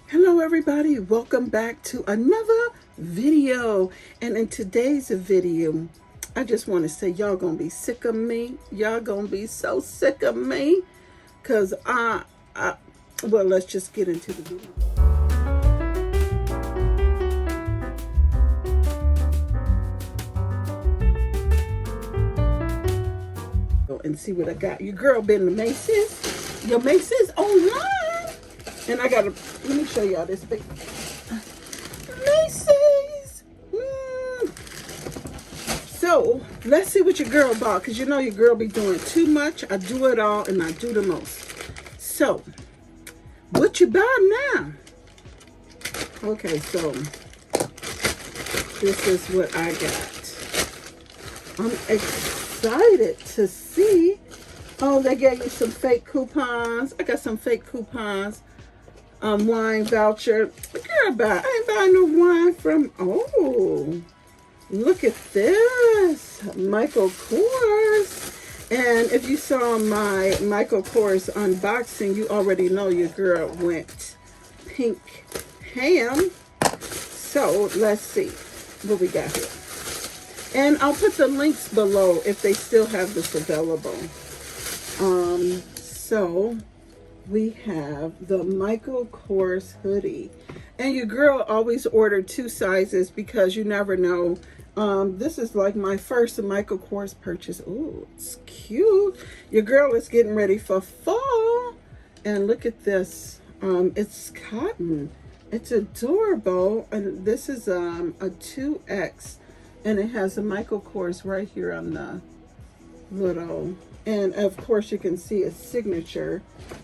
Hello everybody, welcome back to another video. And in today's video, I just want to say y'all gonna be sick of me. Y'all gonna be so sick of me because well, let's just get into the video. And see what I got. Your girl been to Macy's. Your Macy's online. And I gotta, let me show y'all this big Macy's. So let's see what your girl bought, because you know your girl be doing too much. I do it all and I do the most. So what you buy now? Okay, so this is what I got. I'm excited to see. Oh, they gave you some fake coupons. I got some fake coupons. Wine voucher. Girl, I ain't buying no wine from. Oh, look at this, Michael Kors. And if you saw my Michael Kors unboxing, you already know your girl went pink ham. So let's see what we got here. And I'll put the links below if they still have this available. So we have the Michael Kors hoodie. And your girl always ordered 2 sizes because you never know. This is like my first Michael Kors purchase. Ooh, it's cute. Your girl is getting ready for fall. And look at this. It's cotton. It's adorable. And this is a 2X. And it has a Michael Kors right here on the little, and of course you can see a signature.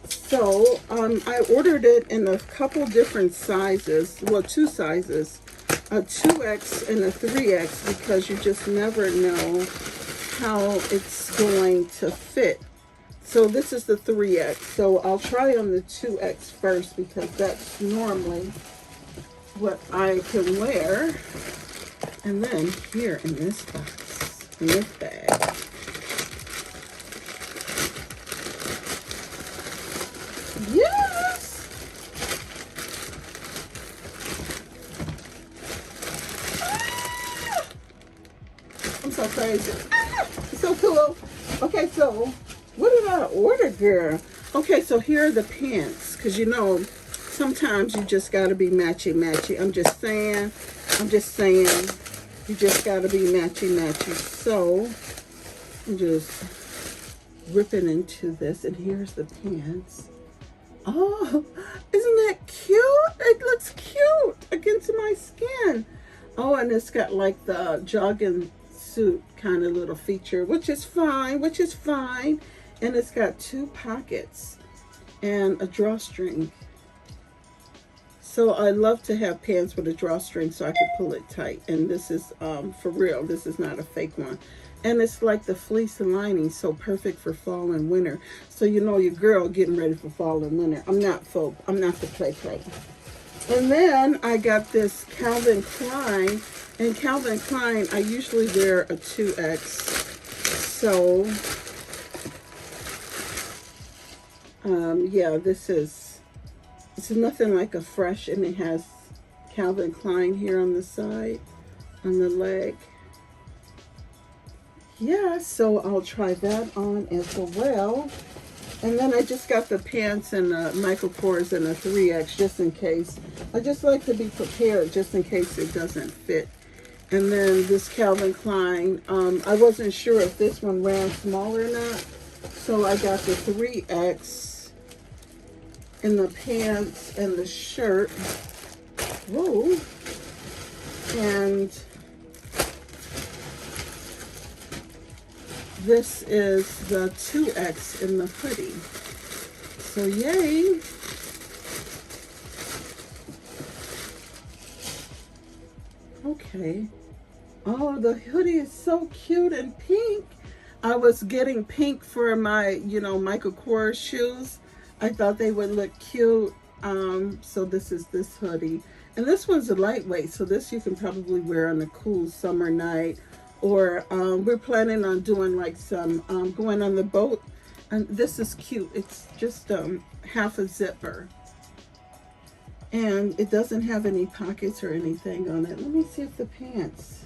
So I ordered it in a couple different sizes, well, 2 sizes, a 2X and a 3X, because you just never know how it's going to fit. So this is the 3X. So I'll try on the 2X first because that's normally what I can wear. And then here in this box, in this bag, yes! Ah! I'm so crazy. Ah! It's so cool. Okay, so what did I order, girl? Okay, so here are the pants, because you know, sometimes you just got to be matchy-matchy. I'm just saying. You just got to be matchy-matchy. So I'm just ripping into this. And here's the pants. Oh, isn't that cute? It looks cute against my skin. Oh, and it's got like the jogging suit kind of little feature, which is fine. And it's got 2 pockets and a drawstring. So I love to have pants with a drawstring so I can pull it tight. And this is for real. This is not a fake one. And it's like the fleece lining, so perfect for fall and winter. So you know your girl getting ready for fall and winter. I'm not the play. And then I got this Calvin Klein. And Calvin Klein, I usually wear a 2X. So yeah, it's nothing like a fresh, and it has Calvin Klein here on the side, on the leg. Yeah, so I'll try that on as well. And then I just got the pants and Michael Kors in a 3X just in case. I just like to be prepared just in case it doesn't fit. And then this Calvin Klein, I wasn't sure if this one ran small or not, so I got the 3X. In the pants and the shirt. Whoa. And this is the 2X in the hoodie. So yay. Okay. Oh, the hoodie is so cute and pink. I was getting pink for my, you know, Michael Kors shoes. I thought they would look cute. So this is this hoodie. And this one's a lightweight, so this you can probably wear on a cool summer night. Or we're planning on doing like some going on the boat. And this is cute. It's just half a zipper. And it doesn't have any pockets or anything on it. Let me see if the pants,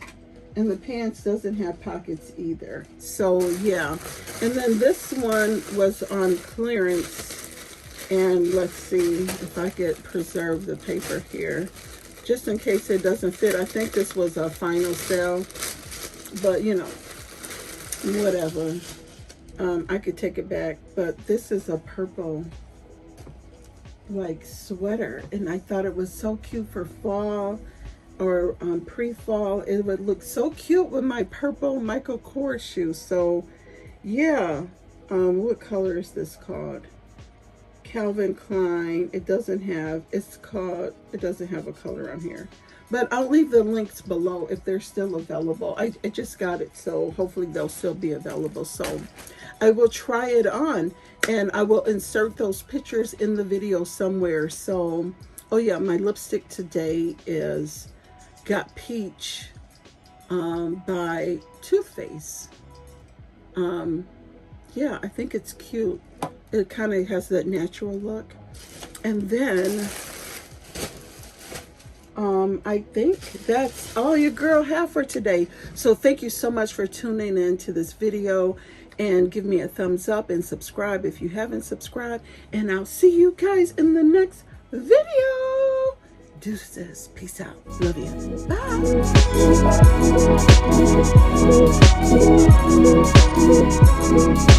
and the pants doesn't have pockets either. So yeah. And then this one was on clearance. And let's see if I could preserve the paper here, just in case it doesn't fit. I think this was a final sale, but you know, whatever. I could take it back. But this is a purple like sweater, and I thought it was so cute for fall or pre-fall. It would look so cute with my purple Michael Kors shoes. So yeah. What color is this called? Calvin Klein. It doesn't have a color on here, but I'll leave the links below if they're still available. I just got it, so hopefully they'll still be available. So I will try it on, and I will insert those pictures in the video somewhere. So, oh yeah, my lipstick today is Got Peach by Too Faced. Yeah, I think it's cute. It kind of has that natural look. And then I think that's all your girl have for today. So thank you so much for tuning in to this video, and give me a thumbs up and subscribe if you haven't subscribed. And I'll see you guys in the next video. Deuces. Peace out. Love you. Bye.